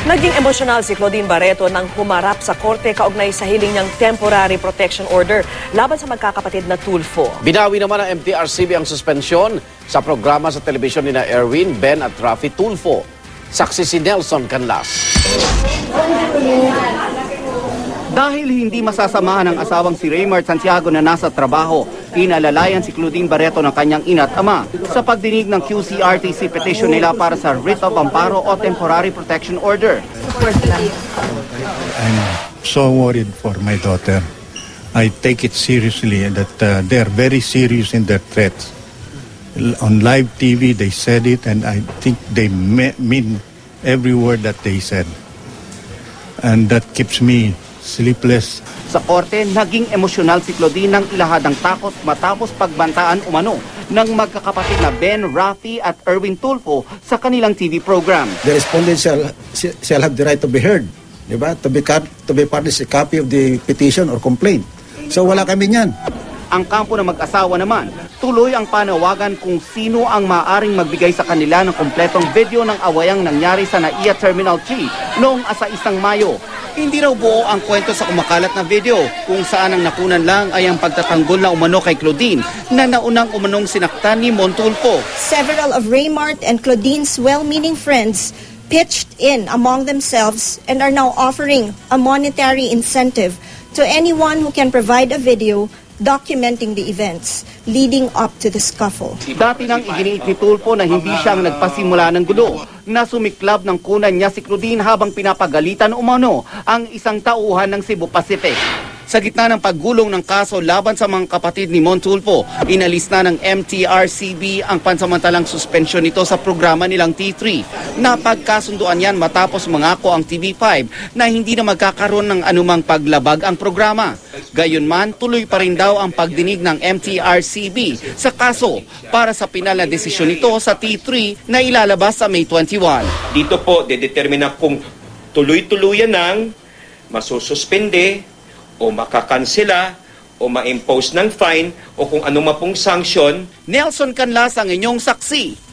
Naging emosyonal si Claudine Barreto nang humarap sa korte kaugnay sa hiling niyang temporary protection order laban sa magkakapatid na Tulfo. Binawi naman ng MTRCB ang suspensyon sa programa sa telebisyon ni na Erwin, Ben at Rafi Tulfo. Saksi si Nelson Canlas. Dahil hindi masasamahan ng asawang si Raymart Santiago na nasa trabaho, inalalayan si Claudine Barreto ng kanyang ina at ama sa pagdinig ng QCRTC petition nila para sa writ of amparo o temporary protection order. I'm so worried for my daughter. I take it seriously that they're very serious in their threats. On live TV, they said it, and I think they mean every word that they said. And that keeps me sleepless. Sa korte, naging emosyonal si Claudine nang ilahad ng takot matapos pagbantaan umano ng magkakapatid na Ben, Rafi at Erwin Tulfo sa kanilang TV program. The respondent shall have the right to be heard, diba? To be published a copy of the petition or complaint. So wala kami niyan. Ang kampo ng mag-asawa naman, tuloy ang panawagan kung sino ang maaring magbigay sa kanila ng kompletong video ng awayang nangyari sa NAIA Terminal 3 noong 1 Mayo. Hindi raw buo ang kwento sa kumakalat na video kung saan ang nakunan lang ay ang pagtatanggol na umano kay Claudine na naunang umanong sinaktan ni Mon Tulfo. Several of Raymart and Claudine's well-meaning friends pitched in among themselves and are now offering a monetary incentive to anyone who can provide a video documenting the events leading up to the scuffle. Dati nang iginiit ni Tulfo na hindi siya ang nagpasimula ng gulo, na sumiklab ng kunan niya si Claudine habang pinapagalitan umano ang isang tauhan ng Cebu Pacific. Sa gitna ng paggulong ng kaso laban sa mga kapatid ni Mon Tulfo, inalis na ng MTRCB ang pansamantalang suspensyon nito sa programa nilang T3. Napagkasunduan yan matapos mangako ang TV5 na hindi na magkakaroon ng anumang paglabag ang programa. Gayunman, tuloy pa rin daw ang pagdinig ng MTRCB sa kaso para sa pinal na desisyon nito sa T3 na ilalabas sa May 21. Dito po, dedetermina kung tuloy-tuluyan ng masususpende o makakansela o ma-impose ng fine o kung ano mapong sanction. Nelson Canlas ang inyong saksi.